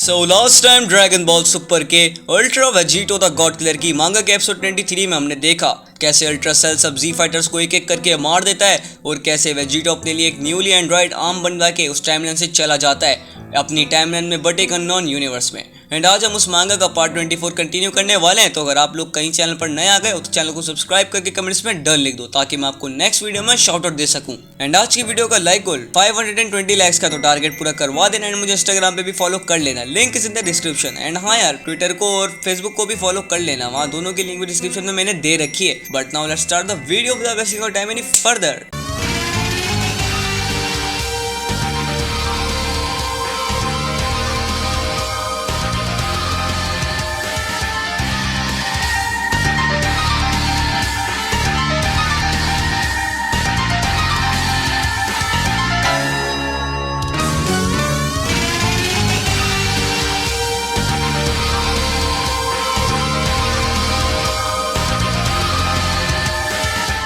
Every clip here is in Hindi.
सो last time Dragon Ball Super के ultra Vegito the god killer की मांगा के एपिसोड 23 में हमने देखा कैसे अल्ट्रा सेल सब जी फाइटर्स को एक एक करके मार देता है और कैसे वेजिटो अपने लिए एक न्यूली एंड्रॉइड आर्म बनवा के उस टाइमलाइन से चला जाता है अपनी टाइमलाइन में बट एक अननोन यूनिवर्स में। एंड आज हम उस मांगा का पार्ट 24 कंटिन्यू करने वाले हैं। तो अगर आप लोग कहीं चैनल पर नए आ गए हो तो चैनल को सब्सक्राइब करके कमेंट्स में डन लिख दो ताकि मैं आपको नेक्स्ट वीडियो में शाउट आउट दे सकूं। एंड आज की वीडियो का लाइक गोल 520 लाइक्स का तो टारगेट पूरा करवा देना। एंड मुझे इंस्टाग्राम पे भी फॉलो कर लेना, link is in the description. And हाँ यार, ट्विटर को और फेसबुक को भी फॉलो कर लेना, वहाँ दोनों की लिंक भी डिस्क्रिप्शन में मैंने दे रखी है। But now let's start the video without wasting our time any further.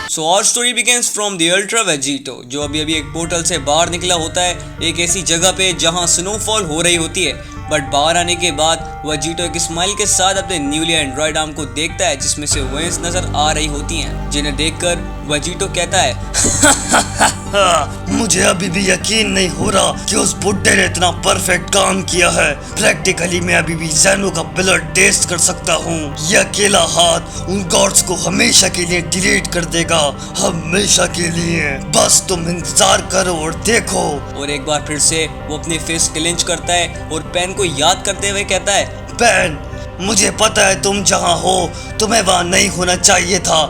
So our story begins from the ultra Vegito, जो अभी एक पोर्टल से बाहर निकला होता है एक ऐसी जगह पे जहां स्नोफॉल हो रही होती है। बट बाहर आने के बाद वेजिटो एक स्माइल के साथ अपने न्यूली एंड्रॉइड आर्म को देखता है जिसमें से वेंस नजर आ रही होती हैं, जिन्हें देखकर वेजिटो कहता है मुझे अभी भी यकीन नहीं हो रहा कि उस बुड्ढे ने इतना परफेक्ट काम किया है। प्रैक्टिकली मैं अभी भी ज़ेनो का ब्लड टेस्ट कर सकता हूँ। यह अकेला हाथ उन गॉड्स को हमेशा के लिए डिलीट कर देगा, हमेशा के लिए। बस तुम इंतजार करो और देखो। और एक बार फिर से वो अपनी फिस्ट क्लेंच करता है और पेन को याद करते हुए कहता है, पेन, मुझे पता है तुम जहाँ हो तुम्हें वहाँ नहीं होना चाहिए था,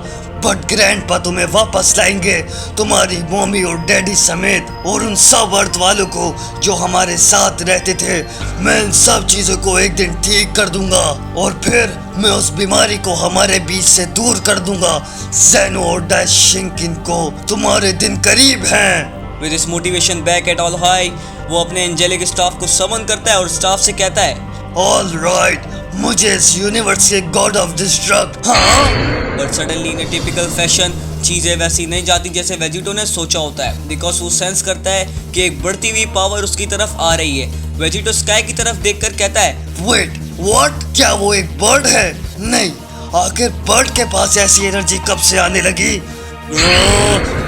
बट ग्रैंडपा तुम्हें वापस लाएंगे, तुम्हारी मम्मी और डैडी समेत, और उन सब अर्थ वालों को जो हमारे साथ रहते थे। मैं इन सब चीजों को एक दिन ठीक कर दूंगा और फिर मैं उस बीमारी को हमारे बीच से दूर कर दूंगा। ज़ेनो और डैशिंकिन को तुम्हारे दिन करीब हैं। With this motivation back at all high, वो अपने एंजेलिक स्टाफ को समन करता है और स्टाफ से कहता है, ऑल राइट, मुझे इस यूनिवर्स के गॉड ऑफ डिस्ट्रक्ट। हाँ, but suddenly in typical fashion चीजें वैसी नहीं जाती जैसे वेजिटो ने सोचा होता है, बिकॉज वो सेंस करता है कि एक बढ़ती हुई पावर उसकी तरफ आ रही है। वेजिटो स्काई की तरफ देखकर कहता है, वेट, व्हाट? क्या वो एक बर्ड है? नहीं, आखिर बर्ड के पास ऐसी एनर्जी कब से आने लगी?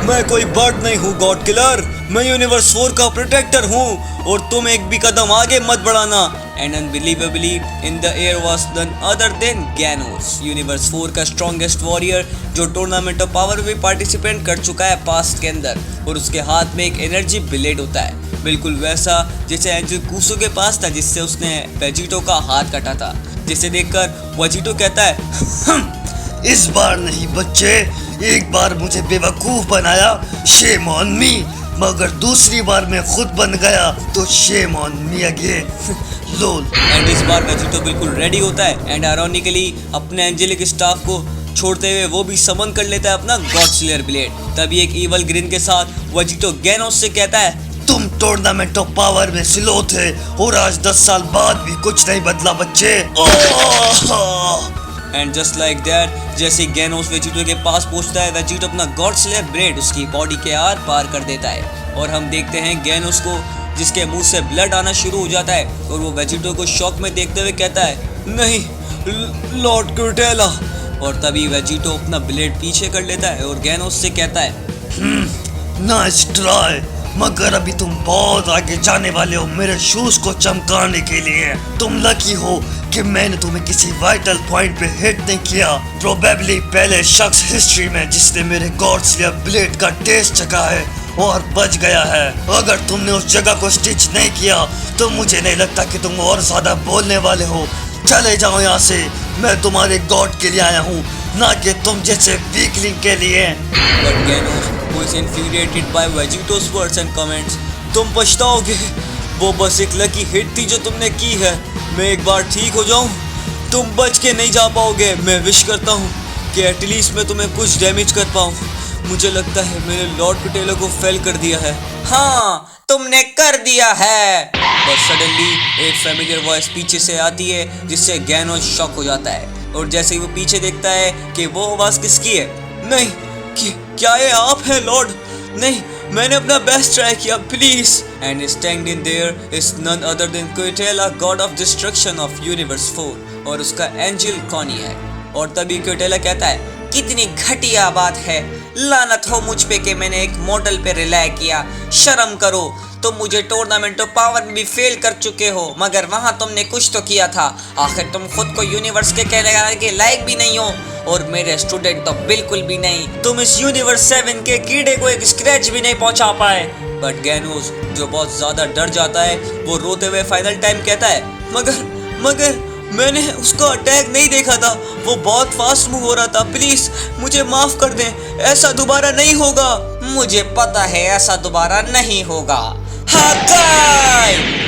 मैं कोई बर्ड नहीं हूँ गॉड किलर, मैं यूनिवर्स 4 का प्रोटेक्टर हूँ और तुम एक भी कदम आगे मत बढ़ाना। And unbelievably in the air was none other than Ganos, universe 4 का स्ट्रॉन्गेस्ट वॉरियर जो टूर्नामेंट ऑफ पावर में पार्टिसिपेट कर चुका है पास्ट के अंदर। और उसके हाथ में एक एनर्जी ब्लेड होता है, बिल्कुल वैसा जैसे एंजल कूसो के पास था जिससे उसने वेजिटो का हाथ काटा था। जिसे देखकर वेजिटो कहता है, इस बार नहीं बच्चे, एक बार मुझे बेवकूफ बनाया, शेम ऑन मी, मगर दूसरी बार मैं खुद बन गया तो shame on me again. Lol. And इस बार वेजिटो बिल्कुल रेडी होता है एंड आयरॉनिकली अपने एंजेलिक स्टाफ को छोड़ते हुए वो भी समन कर लेता है अपना गॉड स्लेयर ब्लेड। तभी एक इवल ग्रिन के साथ वेजिटो गैनोस से कहता है, तुम टूर्नामेंट ऑफ पावर में स्लो थे और आज 10 साल बाद भी कुछ नहीं बदला बच्चे। एंड जस्ट लाइक दैट, जैसे गैनोस वेजिटो के पास पहुंचता है, वेजिटो अपना गॉड स्लेयर ब्लेड उसकी बॉडी के आर पार कर देता है और हम देखते हैं गैनोस को जिसके मुंह से ब्लड आना शुरू हो जाता है और वो वेजिटो को शॉक में देखते हुए कहता है, नहीं लॉर्ड क्रूटेला। और तभी वेजिटो अपना ब्लेड पीछे कर लेता है और गैनोस से कहता है, नाइस ट्राई, मगर अभी तुम बहुत आगे जाने वाले हो मेरे शूज को चमकाने के लिए। तुम लकी हो कि मैंने तुम्हें किसी वाइटल पॉइंट पे हिट नहीं किया। प्रोबेबली पहले शख्स हिस्ट्री में जिसने मेरे गॉड स्लेयर ब्लेड का टेस्ट चखा है और बच गया है। अगर तुमने उस जगह को स्टिच नहीं किया तो मुझे नहीं लगता कि तुम और ज्यादा बोलने वाले हो। चले जाओ यहाँ से, मैं तुम्हारे गॉड के लिए आया हूँ, ना कि तुम जैसे वीकलिंग के लिए। But Genos, who is infuriated by Vegito's words and comments, तुम पछताओगे, वो बस एक लकी हिट थी जो तुमने की है। मैं एक बार ठीक हो जाऊं, तुम बच के नहीं जा पाओगे। मैं विश करता हूं कि एटलीस्ट मैं तुम्हें कुछ डैमेज कर पाऊं। मुझे लगता है मैंने लॉर्ड कुटेलो को फेल कर दिया है। हाँ, तुमने कर दिया है। बस सडनली एक फैमिलियर वॉइस पीछे से आती है जिससे गैनोस शॉक हो जाता है और जैसे ही वो पीछे देखता है कि वो आवाज किसकी है, नहीं, क्या ये आप है लॉर्ड? नहीं, मैंने अपना बेस्ट ट्राई किया, please. And standing there is none other than Quitela, god of destruction of universe 4, और उसका एंजल कॉनी है। और तभी क्विटेला कहता है, कितनी घटिया बात है, लानत हो मुझ पे कि मैंने एक मॉडल पे रिलाय किया, शर्म करो। तुम मुझे टूर्नामेंट ऑफ पावर में भी फेल कर चुके हो, मगर वहां तुमने कुछ तो किया था। आखिर तुम खुद को यूनिवर्स के कहने के लायक भी नहीं हो, और मेरे स्टूडेंट तो बिल्कुल भी नहीं। तुम इस यूनिवर्स 7 के कीड़े को एक स्क्रैच भी नहीं पहुंचा पाए। बट गैनोस, जो बहुत ज्यादा डर जाता है, वो रोते हुए फाइनल टाइम कहता है, मगर मैंने उसका अटैक नहीं देखा था, वो बहुत फास्ट मूव हो रहा था, प्लीज मुझे माफ कर दें, ऐसा दोबारा नहीं होगा। मुझे पता है ऐसा दोबारा नहीं होगा।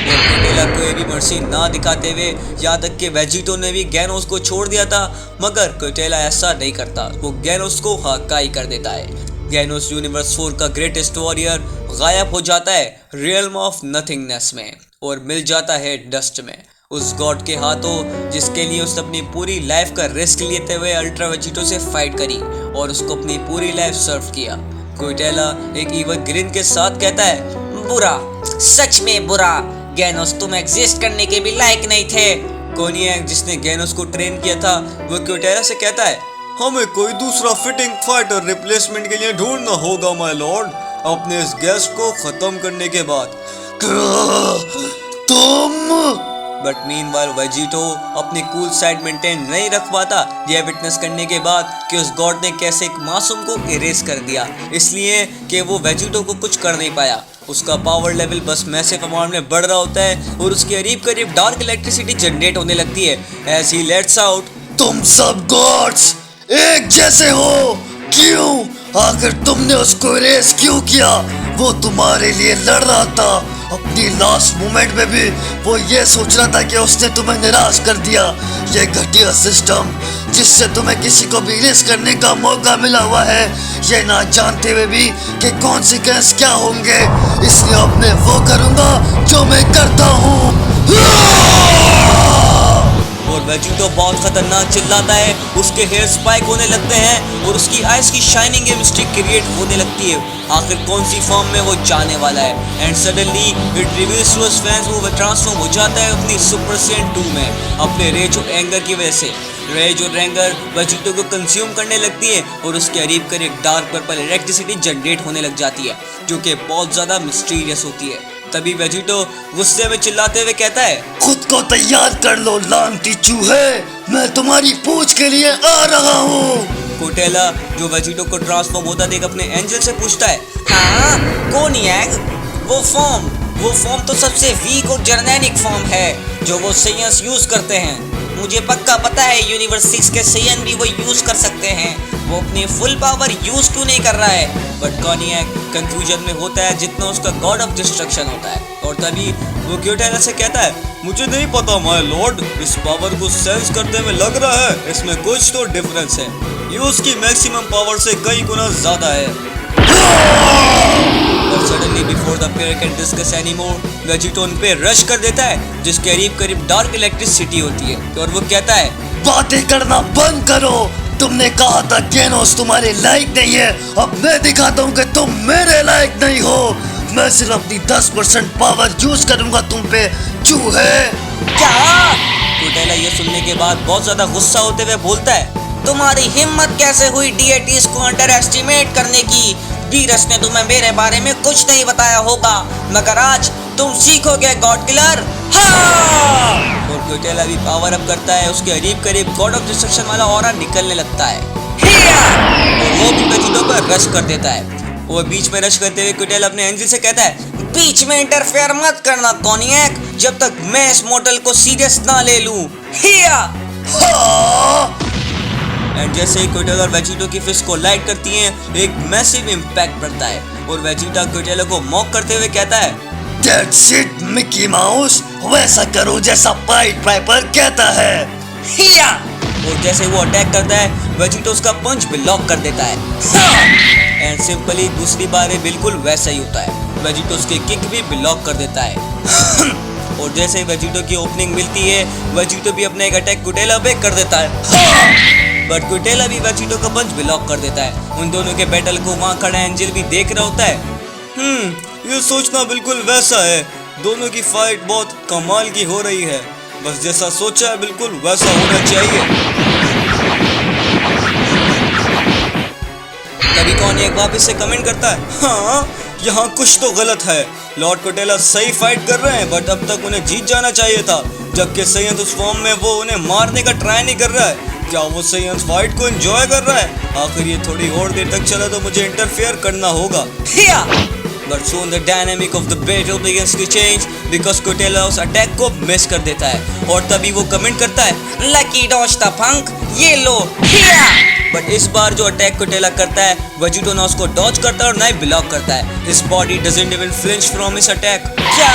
क्विटेला कोई भी मर्सी ना दिखाते हुए, यहाँ तक कि वेजिटो ने भी गैनोस को छोड़ दिया था, मगर क्विटेला ऐसा नहीं करता, वो गैनोस को हाकाई कर देता है। गैनोस यूनिवर्स 4 का ग्रेटेस्ट वॉरियर गायब हो जाता है रियल्म ऑफ नथिंगनेस में, और मिल जाता है डस्ट में, उस गॉड के हाथों जिसके लिए उसने अपनी पूरी लाइफ का रिस्क लेते हुए अल्ट्रा वेजिटो से फाइट करी और उसको अपनी पूरी लाइफ सर्व किया। क्विटेला एक इवन ग्रिन के साथ कहता है, बुरा, सच में बुरा, गैनोस तुम एग्जिस्ट करने के भी लायक नहीं थे। कोनियाक, जिसने गैनोस को ट्रेन किया था, वो क्विटेला से कहता है, हमें कोई दूसरा फिटिंग फाइटर रिप्लेसमेंट के लिए ढूंढना होगा माय लॉर्ड, अपने इस गेस्ट को खत्म करने के बाद। तुम बट मीनवाइल वेजिटो अपनी कूल साइड मेंटेन नहीं रख पाता, यह विटनेस करने के बाद कि उस गॉड ने कैसे एक मासूम को इरेज कर दिया, इसलिए कि वो वेजिटो को कुछ कर नहीं पाया। उसका पावर लेवल बस मैसिव अमाउंट में बढ़ रहा होता है और उसके करीब करीब डार्क इलेक्ट्रिसिटी जनरेट होने लगती है एज ही लेट्स आउट। तुम सब गॉड्स एक जैसे हो, क्यों? आखिर तुमने उसको इरेज क्यों किया? वो तुम्हारे लिए लड़ रहा था, अपनी लास्ट मोमेंट में भी वो ये सोच रहा था कि उसने तुम्हें निराश कर दिया। ये घटिया सिस्टम जिससे तुम्हें किसी को भी इरेज करने का मौका मिला हुआ है, ये ना जानते हुए भी कि कॉन्सिक्वेंस क्या होंगे, इसलिए अब मैं वो करूँगा जो मैं करता हूँ। और वेजिटो बहुत खतरनाक चिल्लाता है, उसके हेयर स्पाइक होने लगते हैं और उसकी आइज की शाइनिंग मिस्टिक क्रिएट होने लगती है। आखिर कौन सी फॉर्म में वो जाने वाला है? And suddenly it reveals to his fans, वो ट्रांसफॉर्म हो जाता है अपनी सुपर सेन 2 में अपने रेज ऑफ एंगर की वजह से। रेज और एंगर वेजिटो को कंज्यूम करने लगती है और उसके करीब करीब डार्क पर्पल इलेक्ट्रिसिटी जनरेट होने लग जाती है, जो कि बहुत ज़्यादा मिस्टीरियस होती है। तभी वेजिटो गुस्से में चिल्लाते हुए कहता है, खुद को तैयार कर लो लानती चूहे, मैं तुम्हारी पूछ के लिए आ रहा हूँ। क्विटेला, जो वेजिटो को ट्रांसफॉर्म होता देख अपने एंजल से पूछता है, हाँ कोनियाक, वो फॉर्म तो सबसे वीक और जर्नेनिक फॉर्म है जो वो सेयंस यूज करते हैं। मुझे पक्का पता है यूनिवर्स 6 के सेयन भी वो यूज कर सकते हैं, वो अपनी फुल पावर यूज क्यों नहीं कर रहा है? बट कोनियाक कंफ्यूजन में होता है जितना उसका गॉड ऑफ डिस्ट्रक्शन होता है। और तभी वो क्विटेला से कहता है, मुझे नहीं पता माय लॉर्ड, इस पावर को सेंस करते में लग रहा है इसमें कुछ तो डिफरेंस है, ये उसकी मैक्सिमम पावर से कई गुना ज्यादा है। और suddenly before the player can discuss anymore, Vegito उन पे रश कर देता है जिसके करीब करीब डार्क इलेक्ट्रिसिटी होती है। और वो कहता है, बातें करना बंद करो, तुमने कहा था गैनोस तुम्हारे लायक नहीं है, अब मैं दिखाता हूँ कि तुम मेरे लायक नहीं हो। मैं सिर्फ अपनी 10% पावर यूज करूंगा तुम पे, चूहे। क्या? क्विटेला ये सुनने के बाद बहुत ज्यादा गुस्सा होते हुए बोलता है, तुम्हारी हिम्मत कैसे हुई डीएटीज को अंडर एस्टिमेट करने की? वीरस ने तुम्हें मेरे बारे में कुछ नहीं बताया होगा, मगर आज तुम सीखोगे गॉड किलर। हाँ! और क्विटेला भी पावर अप करता है, उसके करीब करीब गॉड ऑफ डिस्ट्रक्शन वाला ऑरा निकलने लगता है। और वो भी वेजिटो पर रश कर देता है। वो बीच में रश करते हुए क्विटेला अपने एंजल से कहता है, बीच में इंटरफेयर मत करना कोनियाक, जब तक मैं इस मॉडल को सीरियस ना ले लूं। एंड जैसे ही क्विटेला और वेजिटो की फिस्ट को लाइट करती हैं, एक मैसिव इम्पैक्ट पड़ता है और वेजिटा क्विटेला को मॉक करते हुए कहता है, That's it, मिकी माउस, वैसा करो जैसा पाइट पाइपर कहता है। हिया! और जैसे वो अटैक करता है, वेजिटो उसका पंच ब्लॉक कर देता है। एंड सिंपली दूसरी बार बिल्कुल वैसा ही होता है, वेजिटो उसके किक भी ब्लॉक कर देता है। और जैसे ही वेजिटो की ओपनिंग मिलती है, वेजिटो भी अपना एक अटैक क्विटेला पे कर देता है। बट क्विटेला भी वेजिटो का पंच ब्लॉक कर देता है। उन दोनों के बैटल को वहाँ खड़ा एंजल भी देख रहा होता है। ये सोचना बिल्कुल वैसा है। दोनों की फाइट बहुत कमाल की हो रही है। बस जैसा सोचा है बिल्कुल वैसा होना चाहिए। तभी कौन एक वापस से कमेंट करता है, हाँ यहाँ कुछ तो गलत है। लॉर्ड कोटेला सही फाइट कर रहे हैं, बट अब तक उन्हें जीत जाना चाहिए था, जबकि सैयद उस फॉर्म में वो उन्हें मारने का ट्राई नहीं कर रहा है। क्या वो सैयद फाइट को एंजॉय कर रहा है? आखिर ये थोड़ी और देर तक चला तो मुझे इंटरफेयर करना होगा। But soon the dynamic of the battle begins to change because कोटेला उस अटैक को मिस कर देता है और तभी वो कमेंट करता है, लकी डॉज द फंक, ये लो। बट इस बार जो अटैक कोटेला करता है वेजिटो ना उसको डॉज करता है और ना ही ब्लॉक करता है। His body doesn't even flinch from his attack। क्या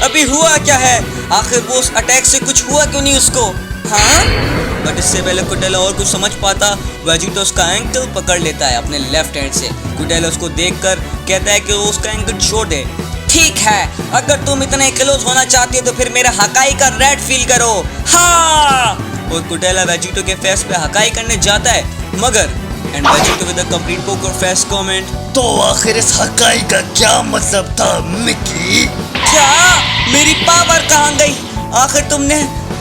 अभी हुआ क्या है? आखिर वो उस अटैक से कुछ हुआ क्यों नहीं उसको? हाँ? बट इससे पहले कोटेला और कुछ समझ पाता, वेजिटो उसका एंकल पकड़ लेता है अपने लेफ्ट हैंड से। कोटेला उसको देखकर कहता है कि वो उसका एंकल छोड़ दे। ठीक है, अगर तुम इतने क्लोज होना चाहती हो तो फिर मेरा हकाई का रेड फील करो। हाँ! और कोटेला वेजिटो के फेस पे हकाई करने जाता है, मगर and Vegito with a complete poker face comment, तो आखिर इस हकाई का क्या मतलब था मिकी? क्या मेरी पावर कहाँ गई? आखिर तुमने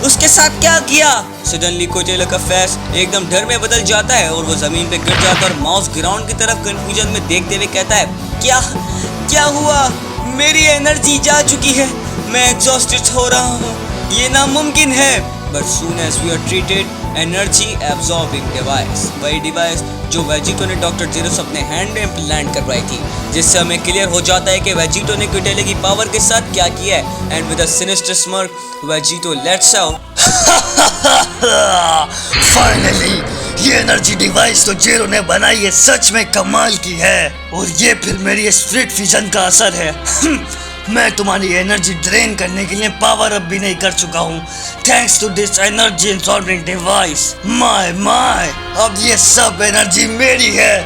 उसके साथ क्या किया? सडनली कोटेला का फेस एकदम डर में बदल जाता है और वो जमीन पे गिर जाता है और माउस ग्राउंड की तरफ कंफ्यूजन में देखते हुए कहता है, क्या हुआ? मेरी एनर्जी जा चुकी है, मैं एग्जॉस्टेड हो रहा हूँ, ये नामुमकिन है। But soon as we are treated energy absorbing device, वही डिवाइस जो वेजिटो ने डॉक्टर जेरोस अपने हैंड में इम्प्लांट करवाई थी, जिससे हमें क्लियर हो जाता है कि वेजिटो ने कोटेला की पावर के साथ क्या किया है। And with a sinister smirk Vegito let's out, finally ये एनर्जी डिवाइस तो जेरो ने बनाई है, सच में कमाल की है। और ये फिर मेरी स्प्लिट फिजन का असर है। मैं तुम्हारी एनर्जी ड्रेन करने के लिए पावर अप भी नहीं कर चुका हूँ, thanks to this energy absorbing device. My अब ये सब एनर्जी मेरी है।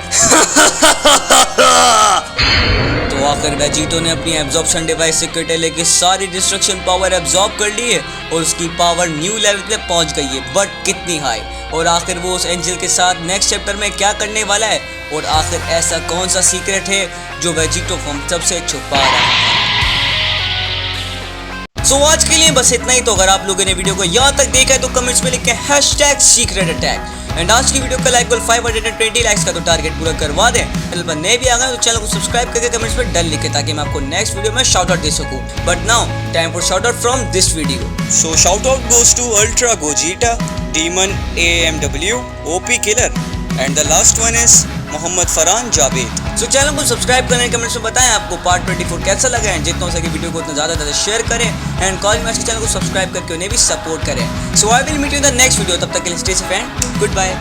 तो आखिर वेजिटो ने अपनी एब्जॉर्प्शन डिवाइस से कोटेला की सारी डिस्ट्रक्शन पावर एब्जॉर्ब कर ली है और उसकी पावर न्यू लेवल पे पहुंच गई है, बट कितनी हाई। और आखिर वो उस एंजल के साथ नेक्स्ट चैप्टर में क्या करने वाला है, और आखिर ऐसा कौन सा सीक्रेट है जो वेजिटो हम सबसे छुपा रहा है। सो आज के लिए बस इतना ही। तो अगर आप लोगों ने वीडियो को यहाँ तक देखा है तो कमेंट्स में लिखें #secret-attack। एंड आज की वीडियो का लाइक गोल 520 लाइक्स का तो टारगेट पूरा करवा दें। चैनल पर नए भी आ गए तो चैनल को सब्सक्राइब करके कमेंट्स में डन लिखें ताकि मैं आपको नेक्स्ट वीडियो में शाउट आउट दे सकूं। But now time for shout out from this video. So shout out goes to ultra Gogeta, demon AMW, OP killer and the last one is Mohammad Farhan Javed. सो चैनल को सब्सक्राइब करें, कमेंट्स में बताएं आपको पार्ट 24 कैसा लगा है। जितना हो सके वीडियो को उतना ज़्यादा शेयर करें एंड कॉल मैच के चैनल को सब्सक्राइब करके उन्हें भी सपोर्ट करें। So I will meet you in the next video. तब तक के लिए stay safe and good bye.